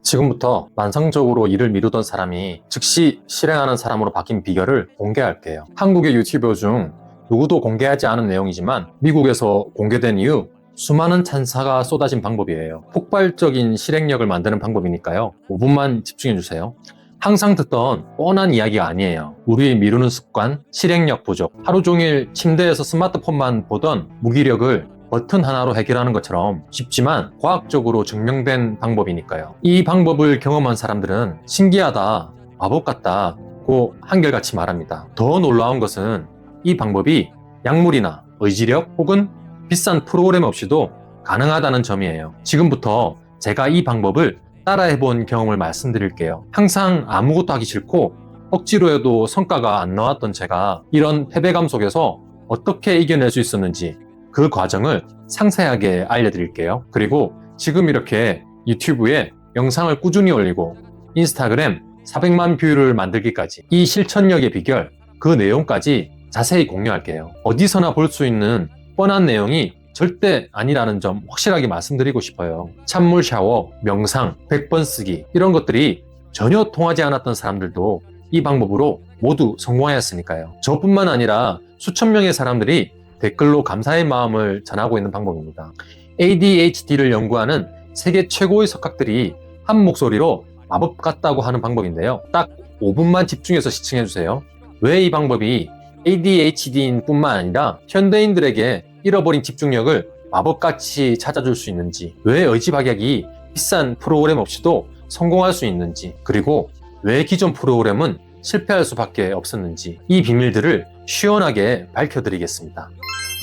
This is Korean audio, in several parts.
지금부터 만성적으로 일을 미루던 사람이 즉시 실행하는 사람으로 바뀐 비결을 공개할게요. 한국의 유튜버 중 누구도 공개하지 않은 내용이지만 미국에서 공개된 이후 수많은 찬사가 쏟아진 방법이에요. 폭발적인 실행력을 만드는 방법이니까요. 5분만 집중해주세요. 항상 듣던 뻔한 이야기가 아니에요. 우리의 미루는 습관, 실행력 부족, 하루 종일 침대에서 스마트폰만 보던 무기력을 버튼 하나로 해결하는 것처럼 쉽지만 과학적으로 증명된 방법이니까요. 이 방법을 경험한 사람들은 신기하다, 마법 같다고 한결같이 말합니다. 더 놀라운 것은 이 방법이 약물이나 의지력 혹은 비싼 프로그램 없이도 가능하다는 점이에요. 지금부터 제가 이 방법을 따라해본 경험을 말씀드릴게요. 항상 아무것도 하기 싫고 억지로 해도 성과가 안 나왔던 제가 이런 패배감 속에서 어떻게 이겨낼 수 있었는지 그 과정을 상세하게 알려드릴게요. 그리고 지금 이렇게 유튜브에 영상을 꾸준히 올리고 인스타그램 400만 뷰를 만들기까지 이 실천력의 비결, 그 내용까지 자세히 공유할게요. 어디서나 볼 수 있는 뻔한 내용이 절대 아니라는 점 확실하게 말씀드리고 싶어요. 찬물 샤워, 명상, 100번 쓰기 이런 것들이 전혀 통하지 않았던 사람들도 이 방법으로 모두 성공하였으니까요. 저뿐만 아니라 수천 명의 사람들이 댓글로 감사의 마음을 전하고 있는 방법입니다. ADHD를 연구하는 세계 최고의 석학들이 한 목소리로 마법 같다고 하는 방법인데요. 딱 5분만 집중해서 시청해주세요. 왜 이 방법이 ADHD인 뿐만 아니라 현대인들에게 잃어버린 집중력을 마법같이 찾아줄 수 있는지, 왜 의지박약이 비싼 프로그램 없이도 성공할 수 있는지, 그리고 왜 기존 프로그램은 실패할 수밖에 없었는지, 이 비밀들을 시원하게 밝혀드리겠습니다.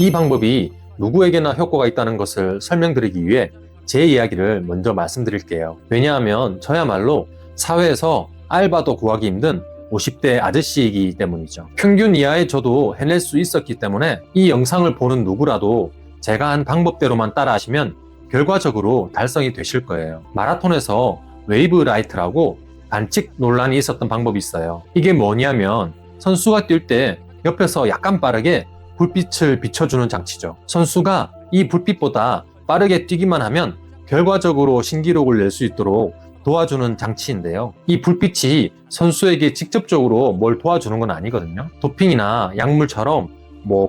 이 방법이 누구에게나 효과가 있다는 것을 설명드리기 위해 제 이야기를 먼저 말씀드릴게요. 왜냐하면 저야말로 사회에서 알바도 구하기 힘든 50대 아저씨이기 때문이죠. 평균 이하의 저도 해낼 수 있었기 때문에 이 영상을 보는 누구라도 제가 한 방법대로만 따라하시면 결과적으로 달성이 되실 거예요. 마라톤에서 웨이브 라이트라고 반칙 논란이 있었던 방법이 있어요. 이게 뭐냐면 선수가 뛸 때 옆에서 약간 빠르게 불빛을 비춰주는 장치죠. 선수가 이 불빛보다 빠르게 뛰기만 하면 결과적으로 신기록을 낼 수 있도록 도와주는 장치인데요. 이 불빛이 선수에게 직접적으로 뭘 도와주는 건 아니거든요. 도핑이나 약물처럼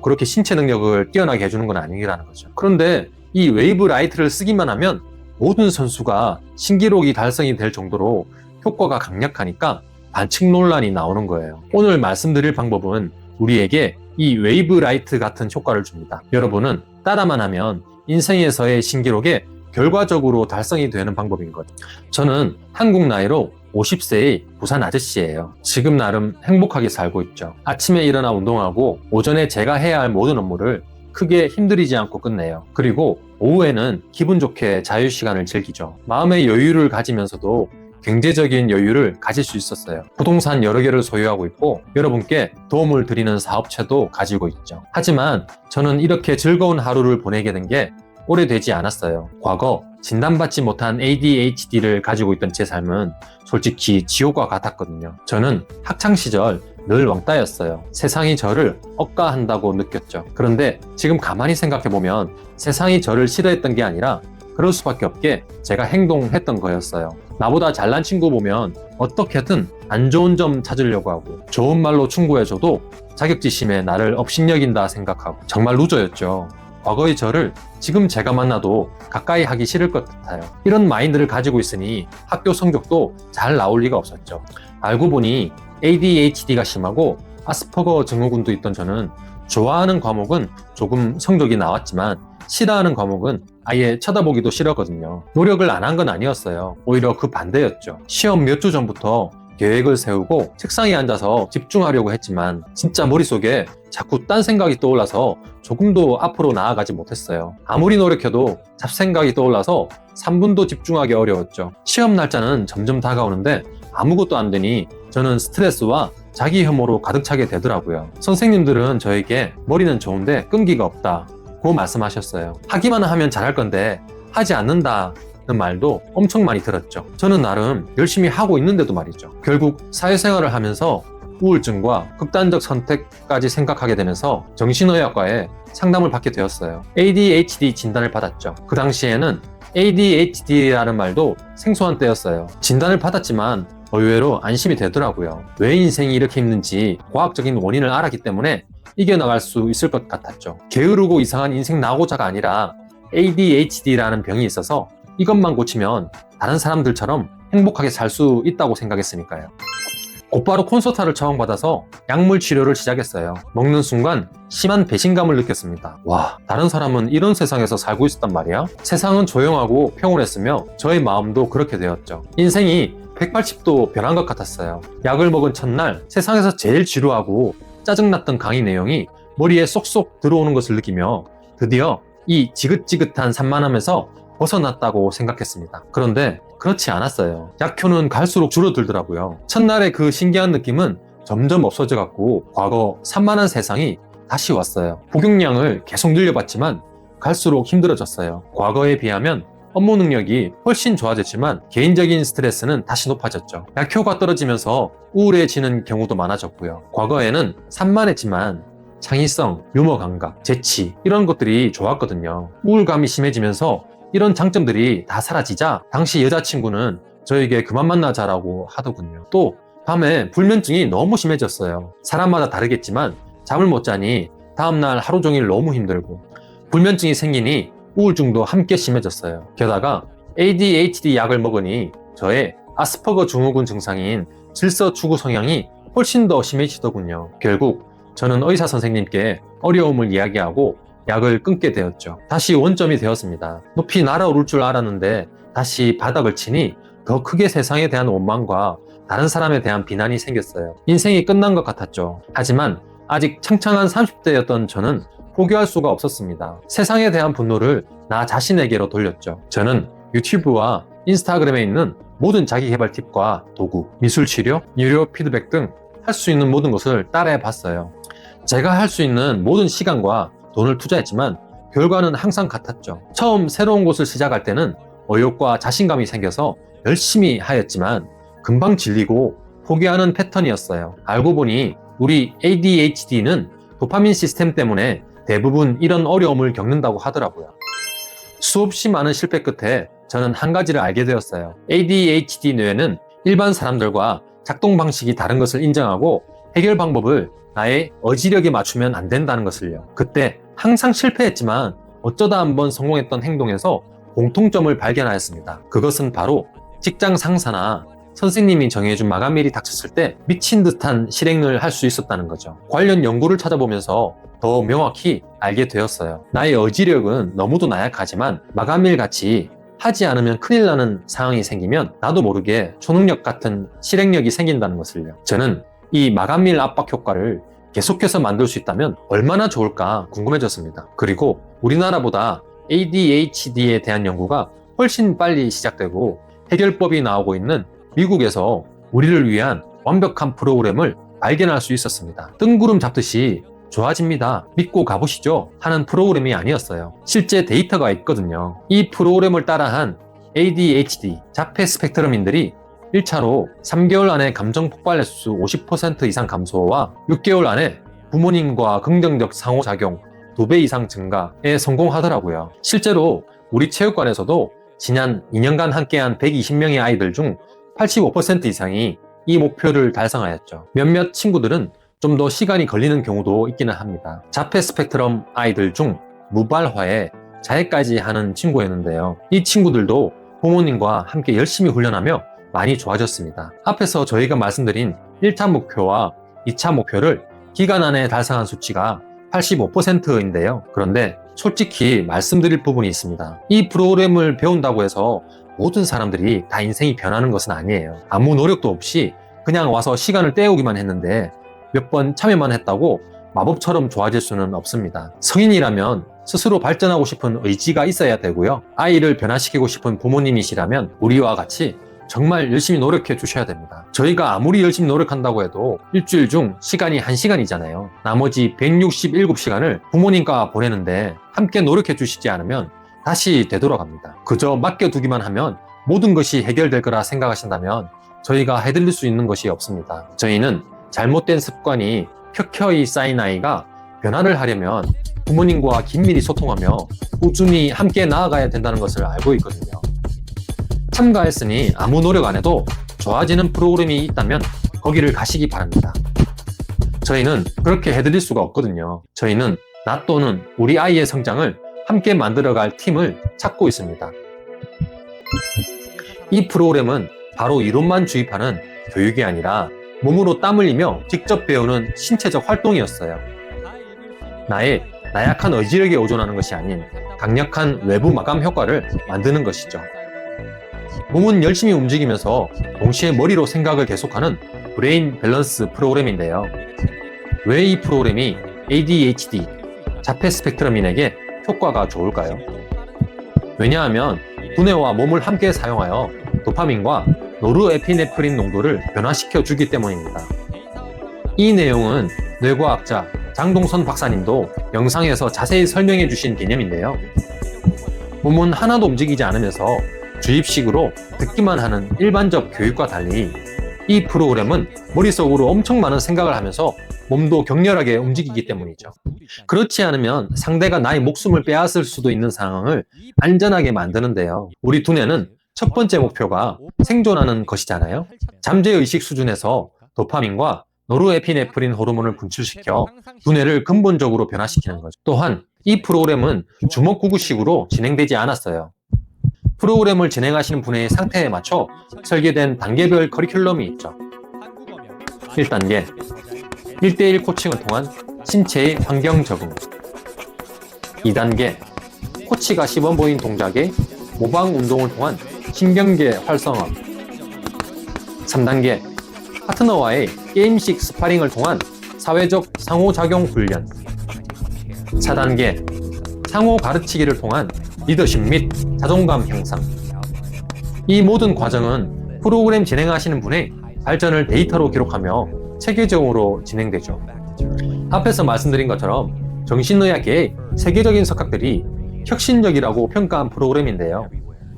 그렇게 신체 능력을 뛰어나게 해주는 건 아니라는 거죠. 그런데 이 웨이브 라이트를 쓰기만 하면 모든 선수가 신기록이 달성이 될 정도로 효과가 강력하니까 반칙 논란이 나오는 거예요. 오늘 말씀드릴 방법은 우리에게 이 웨이브 라이트 같은 효과를 줍니다. 여러분은 따라만 하면 인생에서의 신기록에 결과적으로 달성이 되는 방법인 거죠. 저는 한국 나이로 50세의 부산 아저씨예요. 지금 나름 행복하게 살고 있죠. 아침에 일어나 운동하고 오전에 제가 해야 할 모든 업무를 크게 힘들이지 않고 끝내요. 그리고 오후에는 기분 좋게 자유시간을 즐기죠. 마음의 여유를 가지면서도 경제적인 여유를 가질 수 있었어요. 부동산 여러 개를 소유하고 있고 여러분께 도움을 드리는 사업체도 가지고 있죠. 하지만 저는 이렇게 즐거운 하루를 보내게 된 게 오래되지 않았어요. 과거 진단받지 못한 ADHD를 가지고 있던 제 삶은 솔직히 지옥과 같았거든요. 저는 학창시절 늘 왕따였어요. 세상이 저를 억까한다고 느꼈죠. 그런데 지금 가만히 생각해보면 세상이 저를 싫어했던 게 아니라 그럴 수밖에 없게 제가 행동했던 거였어요. 나보다 잘난 친구 보면 어떻게든 안 좋은 점 찾으려고 하고 좋은 말로 충고해줘도 자격지심에 나를 업신여긴다 생각하고 정말 루저였죠. 과거의 저를 지금 제가 만나도 가까이 하기 싫을 것 같아요. 이런 마인드를 가지고 있으니 학교 성적도 잘 나올 리가 없었죠. 알고 보니 ADHD가 심하고 아스퍼거 증후군도 있던 저는 좋아하는 과목은 조금 성적이 나왔지만 싫어하는 과목은 아예 쳐다보기도 싫었거든요. 노력을 안 한 건 아니었어요. 오히려 그 반대였죠. 시험 몇 주 전부터 계획을 세우고 책상에 앉아서 집중하려고 했지만 진짜 머릿속에 자꾸 딴 생각이 떠올라서 조금도 앞으로 나아가지 못했어요. 아무리 노력해도 잡생각이 떠올라서 3분도 집중하기 어려웠죠. 시험 날짜는 점점 다가오는데 아무것도 안 되니 저는 스트레스와 자기 혐오로 가득 차게 되더라고요. 선생님들은 저에게 머리는 좋은데 끈기가 없다고 말씀하셨어요. 하기만 하면 잘할 건데 하지 않는다는 말도 엄청 많이 들었죠. 저는 나름 열심히 하고 있는데도 말이죠. 결국 사회생활을 하면서 우울증과 극단적 선택까지 생각하게 되면서 정신의학과에 상담을 받게 되었어요. ADHD 진단을 받았죠. 그 당시에는 ADHD라는 말도 생소한 때였어요. 진단을 받았지만 의외로 안심이 되더라고요. 왜 인생이 이렇게 힘든지 과학적인 원인을 알았기 때문에 이겨나갈 수 있을 것 같았죠. 게으르고 이상한 인생 낙오자가 아니라 ADHD라는 병이 있어서 이것만 고치면 다른 사람들처럼 행복하게 살 수 있다고 생각했으니까요. 곧바로 콘서트를 처방받아서 약물 치료를 시작했어요. 먹는 순간 심한 배신감을 느꼈습니다. 와, 다른 사람은 이런 세상에서 살고 있었단 말이야? 세상은 조용하고 평온했으며 저의 마음도 그렇게 되었죠. 인생이 180도 변한 것 같았어요. 약을 먹은 첫날 세상에서 제일 지루하고 짜증났던 강의 내용이 머리에 쏙쏙 들어오는 것을 느끼며 드디어 이 지긋지긋한 산만함에서 벗어났다고 생각했습니다. 그런데 그렇지 않았어요. 약효는 갈수록 줄어들더라고요. 첫날의 그 신기한 느낌은 점점 없어져 갖고 과거 산만한 세상이 다시 왔어요. 복용량을 계속 늘려봤지만 갈수록 힘들어졌어요. 과거에 비하면 업무 능력이 훨씬 좋아졌지만 개인적인 스트레스는 다시 높아졌죠. 약효가 떨어지면서 우울해지는 경우도 많아졌고요. 과거에는 산만했지만 창의성, 유머 감각, 재치 이런 것들이 좋았거든요. 우울감이 심해지면서 이런 장점들이 다 사라지자 당시 여자친구는 저에게 그만 만나자라고 하더군요. 또 밤에 불면증이 너무 심해졌어요. 사람마다 다르겠지만 잠을 못 자니 다음날 하루 종일 너무 힘들고 불면증이 생기니 우울증도 함께 심해졌어요. 게다가 ADHD 약을 먹으니 저의 아스퍼거 증후군 증상인 질서 추구 성향이 훨씬 더 심해지더군요. 결국 저는 의사 선생님께 어려움을 이야기하고 약을 끊게 되었죠. 다시 원점이 되었습니다. 높이 날아오를 줄 알았는데 다시 바닥을 치니 더 크게 세상에 대한 원망과 다른 사람에 대한 비난이 생겼어요. 인생이 끝난 것 같았죠. 하지만 아직 창창한 30대였던 저는 포기할 수가 없었습니다. 세상에 대한 분노를 나 자신에게로 돌렸죠. 저는 유튜브와 인스타그램에 있는 모든 자기개발 팁과 도구, 미술치료, 유료 피드백 등 할 수 있는 모든 것을 따라해 봤어요. 제가 할 수 있는 모든 시간과 돈을 투자했지만 결과는 항상 같았죠. 처음 새로운 곳을 시작할 때는 의욕과 자신감이 생겨서 열심히 하였지만 금방 질리고 포기하는 패턴이었어요. 알고 보니 우리 ADHD는 도파민 시스템 때문에 대부분 이런 어려움을 겪는다고 하더라고요. 수없이 많은 실패 끝에 저는 한 가지를 알게 되었어요. ADHD 뇌는 일반 사람들과 작동 방식이 다른 것을 인정하고 해결 방법을 나의 의지력에 맞추면 안 된다는 것을요. 그때 항상 실패했지만 어쩌다 한번 성공했던 행동에서 공통점을 발견하였습니다. 그것은 바로 직장 상사나 선생님이 정해준 마감일이 닥쳤을 때 미친 듯한 실행을 할 수 있었다는 거죠. 관련 연구를 찾아보면서 더 명확히 알게 되었어요. 나의 의지력은 너무도 나약하지만 마감일 같이 하지 않으면 큰일 나는 상황이 생기면 나도 모르게 초능력 같은 실행력이 생긴다는 것을요. 저는 이 마감일 압박 효과를 계속해서 만들 수 있다면 얼마나 좋을까 궁금해졌습니다. 그리고 우리나라보다 ADHD에 대한 연구가 훨씬 빨리 시작되고 해결법이 나오고 있는 미국에서 우리를 위한 완벽한 프로그램을 발견할 수 있었습니다. 뜬구름 잡듯이 좋아집니다. 믿고 가보시죠 하는 프로그램이 아니었어요. 실제 데이터가 있거든요. 이 프로그램을 따라한 ADHD, 자폐 스펙트럼인들이 1차로 3개월 안에 감정 폭발 횟수 50% 이상 감소와 6개월 안에 부모님과 긍정적 상호작용 2배 이상 증가에 성공하더라고요. 실제로 우리 체육관에서도 지난 2년간 함께한 120명의 아이들 중 85% 이상이 이 목표를 달성하였죠. 몇몇 친구들은 좀 더 시간이 걸리는 경우도 있기는 합니다. 자폐 스펙트럼 아이들 중 무발화에 자해까지 하는 친구였는데요. 이 친구들도 부모님과 함께 열심히 훈련하며 많이 좋아졌습니다. 앞에서 저희가 말씀드린 1차 목표와 2차 목표를 기간 안에 달성한 수치가 85%인데요. 그런데 솔직히 말씀드릴 부분이 있습니다. 이 프로그램을 배운다고 해서 모든 사람들이 다 인생이 변하는 것은 아니에요. 아무 노력도 없이 그냥 와서 시간을 때우기만 했는데 몇 번 참여만 했다고 마법처럼 좋아질 수는 없습니다. 성인이라면 스스로 발전하고 싶은 의지가 있어야 되고요. 아이를 변화시키고 싶은 부모님이시라면 우리와 같이 정말 열심히 노력해 주셔야 됩니다. 저희가 아무리 열심히 노력한다고 해도 일주일 중 시간이 1시간이잖아요. 나머지 167시간을 부모님과 보내는데 함께 노력해 주시지 않으면 다시 되돌아갑니다. 그저 맡겨두기만 하면 모든 것이 해결될 거라 생각하신다면 저희가 해드릴 수 있는 것이 없습니다. 저희는 잘못된 습관이 켜켜이 쌓인 아이가 변화를 하려면 부모님과 긴밀히 소통하며 꾸준히 함께 나아가야 된다는 것을 알고 있거든요. 참가했으니 아무 노력 안 해도 좋아지는 프로그램이 있다면 거기를 가시기 바랍니다. 저희는 그렇게 해드릴 수가 없거든요. 저희는 나 또는 우리 아이의 성장을 함께 만들어갈 팀을 찾고 있습니다. 이 프로그램은 바로 이론만 주입하는 교육이 아니라 몸으로 땀 흘리며 직접 배우는 신체적 활동이었어요. 나의 나약한 의지력에 의존하는 것이 아닌 강력한 외부 마감 효과를 만드는 것이죠. 몸은 열심히 움직이면서 동시에 머리로 생각을 계속하는 브레인 밸런스 프로그램인데요. 왜 이 프로그램이 ADHD, 자폐 스펙트럼인에게 효과가 좋을까요? 왜냐하면 두뇌와 몸을 함께 사용하여 도파민과 노르에피네프린 농도를 변화시켜 주기 때문입니다. 이 내용은 뇌과학자 장동선 박사님도 영상에서 자세히 설명해 주신 개념인데요. 몸은 하나도 움직이지 않으면서 주입식으로 듣기만 하는 일반적 교육과 달리 이 프로그램은 머릿속으로 엄청 많은 생각을 하면서 몸도 격렬하게 움직이기 때문이죠. 그렇지 않으면 상대가 나의 목숨을 빼앗을 수도 있는 상황을 안전하게 만드는데요. 우리 두뇌는 첫 번째 목표가 생존하는 것이잖아요. 잠재의식 수준에서 도파민과 노르에피네프린 호르몬을 분출시켜 두뇌를 근본적으로 변화시키는 거죠. 또한 이 프로그램은 주먹구구식으로 진행되지 않았어요. 프로그램을 진행하시는 분의 상태에 맞춰 설계된 단계별 커리큘럼이 있죠. 1단계, 1대1 코칭을 통한 신체의 환경 적응. 2단계, 코치가 시범 보인 동작의 모방 운동을 통한 신경계 활성화. 3단계, 파트너와의 게임식 스파링을 통한 사회적 상호작용 훈련. 4단계, 상호 가르치기를 통한 리더십 및 자존감 향상. 이 모든 과정은 프로그램 진행하시는 분의 발전을 데이터로 기록하며 체계적으로 진행되죠. 앞에서 말씀드린 것처럼 정신의학계의 세계적인 석학들이 혁신적이라고 평가한 프로그램인데요.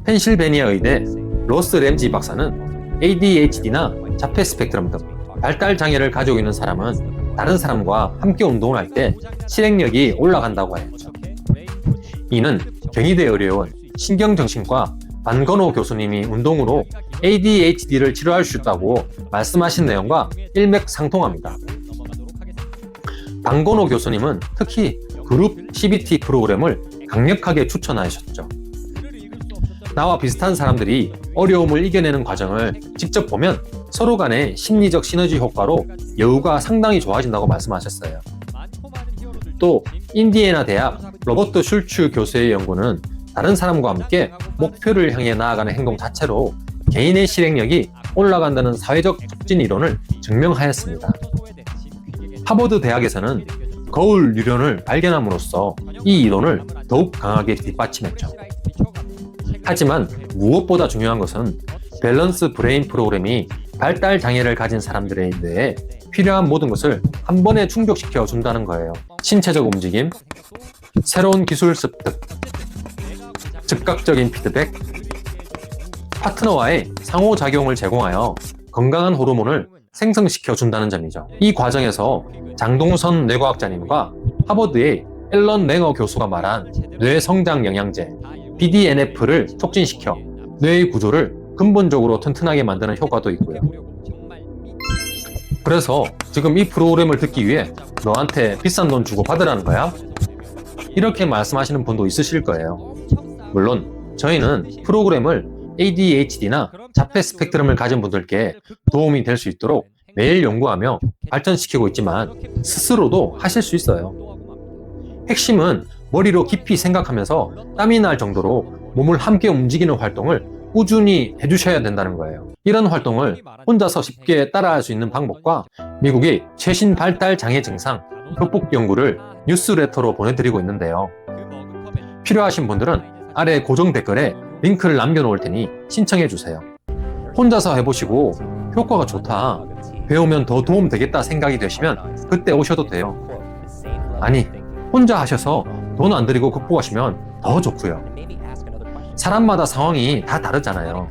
펜실베니아 의대 로스 램지 박사는 ADHD나 자폐 스펙트럼 등 발달 장애를 가지고 있는 사람은 다른 사람과 함께 운동을 할 때 실행력이 올라간다고 했죠. 이는 경희대 의료원 신경정신과 반건호 교수님이 운동으로 ADHD를 치료할 수 있다고 말씀하신 내용과 일맥상통합니다. 반건호 교수님은 특히 그룹 CBT 프로그램을 강력하게 추천하셨죠. 나와 비슷한 사람들이 어려움을 이겨내는 과정을 직접 보면 서로 간의 심리적 시너지 효과로 여우가 상당히 좋아진다고 말씀하셨어요. 또 인디애나 대학 로버트 슐츠 교수의 연구는 다른 사람과 함께 목표를 향해 나아가는 행동 자체로 개인의 실행력이 올라간다는 사회적 촉진 이론을 증명하였습니다. 하버드 대학에서는 거울 유련을 발견함으로써 이 이론을 더욱 강하게 뒷받침했죠. 하지만 무엇보다 중요한 것은 밸런스 브레인 프로그램이 발달 장애를 가진 사람들의 뇌에 필요한 모든 것을 한 번에 충족시켜 준다는 거예요. 신체적 움직임, 새로운 기술 습득, 즉각적인 피드백, 파트너와의 상호작용을 제공하여 건강한 호르몬을 생성시켜 준다는 점이죠. 이 과정에서 장동선 뇌과학자님과 하버드의 앨런 랭어 교수가 말한 뇌 성장 영양제 BDNF를 촉진시켜 뇌의 구조를 근본적으로 튼튼하게 만드는 효과도 있고요. 그래서 지금 이 프로그램을 듣기 위해 너한테 비싼 돈 주고 받으라는 거야? 이렇게 말씀하시는 분도 있으실 거예요. 물론 저희는 프로그램을 ADHD나 자폐 스펙트럼을 가진 분들께 도움이 될 수 있도록 매일 연구하며 발전시키고 있지만 스스로도 하실 수 있어요. 핵심은 머리로 깊이 생각하면서 땀이 날 정도로 몸을 함께 움직이는 활동을 꾸준히 해주셔야 된다는 거예요. 이런 활동을 혼자서 쉽게 따라할 수 있는 방법과 미국의 최신 발달 장애 증상 극복 연구를 뉴스레터로 보내드리고 있는데요. 필요하신 분들은 아래 고정 댓글에 링크를 남겨놓을 테니 신청해주세요. 혼자서 해보시고 효과가 좋다, 배우면 더 도움 되겠다 생각이 되시면 그때 오셔도 돼요. 아니, 혼자 하셔서 돈 안 들이고 극복하시면 더 좋고요. 사람마다 상황이 다 다르잖아요.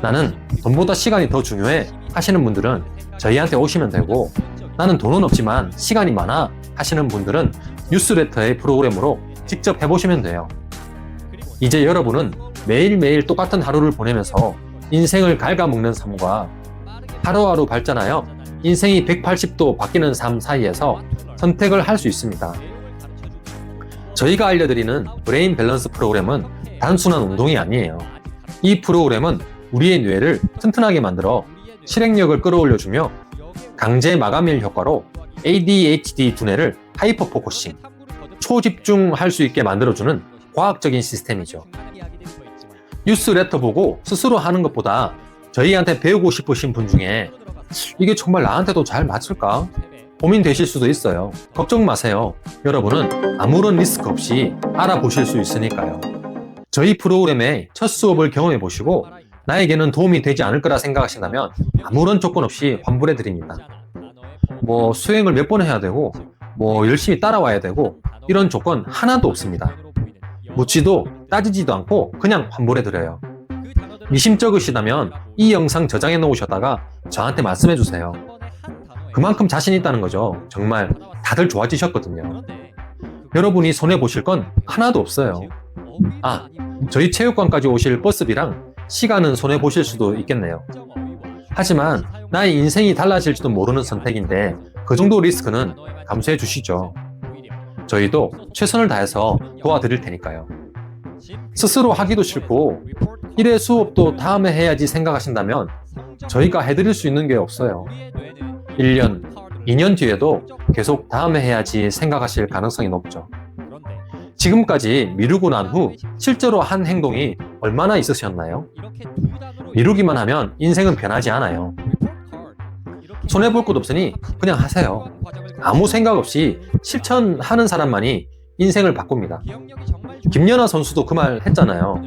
나는 돈보다 시간이 더 중요해 하시는 분들은 저희한테 오시면 되고, 나는 돈은 없지만 시간이 많아 하시는 분들은 뉴스레터의 프로그램으로 직접 해보시면 돼요. 이제 여러분은 매일매일 똑같은 하루를 보내면서 인생을 갉아먹는 삶과 하루하루 발전하여 인생이 180도 바뀌는 삶 사이에서 선택을 할 수 있습니다. 저희가 알려드리는 브레인 밸런스 프로그램은 단순한 운동이 아니에요. 이 프로그램은 우리의 뇌를 튼튼하게 만들어 실행력을 끌어올려주며 강제 마감일 효과로 ADHD 두뇌를 하이퍼 포커싱, 초집중할 수 있게 만들어주는 과학적인 시스템이죠. 뉴스레터 보고 스스로 하는 것보다 저희한테 배우고 싶으신 분 중에 이게 정말 나한테도 잘 맞을까? 고민되실 수도 있어요. 걱정 마세요. 여러분은 아무런 리스크 없이 알아보실 수 있으니까요. 저희 프로그램의 첫 수업을 경험해 보시고 나에게는 도움이 되지 않을 거라 생각하신다면 아무런 조건 없이 환불해 드립니다. 수행을 몇 번 해야 되고 열심히 따라와야 되고 이런 조건 하나도 없습니다. 묻지도 따지지도 않고 그냥 환불해 드려요. 미심쩍으시다면 이 영상 저장해 놓으셨다가 저한테 말씀해 주세요. 그만큼 자신 있다는 거죠. 정말 다들 좋아지셨거든요. 여러분이 손해보실 건 하나도 없어요. 저희 체육관까지 오실 버스비랑 시간은 손해보실 수도 있겠네요. 하지만 나의 인생이 달라질지도 모르는 선택인데 그 정도 리스크는 감수해 주시죠. 저희도 최선을 다해서 도와드릴 테니까요. 스스로 하기도 싫고 1회 수업도 다음에 해야지 생각하신다면 저희가 해드릴 수 있는 게 없어요. 1년, 2년 뒤에도 계속 다음에 해야지 생각하실 가능성이 높죠. 지금까지 미루고 난 후 실제로 한 행동이 얼마나 있으셨나요? 미루기만 하면 인생은 변하지 않아요. 손해볼 것 없으니 그냥 하세요. 아무 생각 없이 실천하는 사람만이 인생을 바꿉니다. 김연아 선수도 그 말 했잖아요.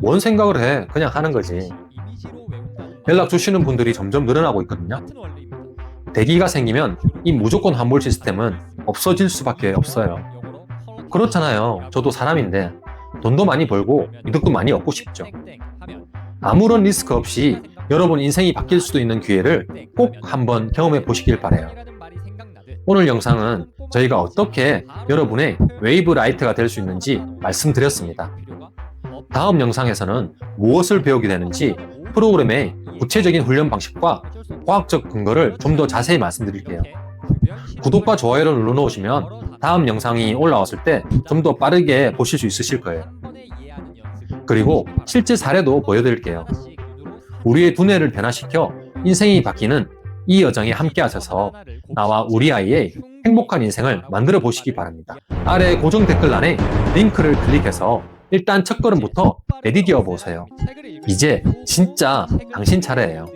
뭔 생각을 해? 그냥 하는 거지. 연락 주시는 분들이 점점 늘어나고 있거든요. 대기가 생기면 이 무조건 환불 시스템은 없어질 수밖에 없어요. 그렇잖아요. 저도 사람인데 돈도 많이 벌고 이득도 많이 얻고 싶죠. 아무런 리스크 없이 여러분 인생이 바뀔 수도 있는 기회를 꼭 한번 경험해 보시길 바라요. 오늘 영상은 저희가 어떻게 여러분의 웨이브 라이트가 될 수 있는지 말씀드렸습니다. 다음 영상에서는 무엇을 배우게 되는지 프로그램의 구체적인 훈련 방식과 과학적 근거를 좀 더 자세히 말씀드릴게요. 구독과 좋아요를 눌러놓으시면 다음 영상이 올라왔을 때 좀 더 빠르게 보실 수 있으실 거예요. 그리고 실제 사례도 보여드릴게요. 우리의 두뇌를 변화시켜 인생이 바뀌는 이 여정에 함께 하셔서 나와 우리 아이의 행복한 인생을 만들어 보시기 바랍니다. 아래 고정 댓글란에 링크를 클릭해서 일단 첫걸음부터 내디뎌 보세요. 이제 진짜 당신 차례예요.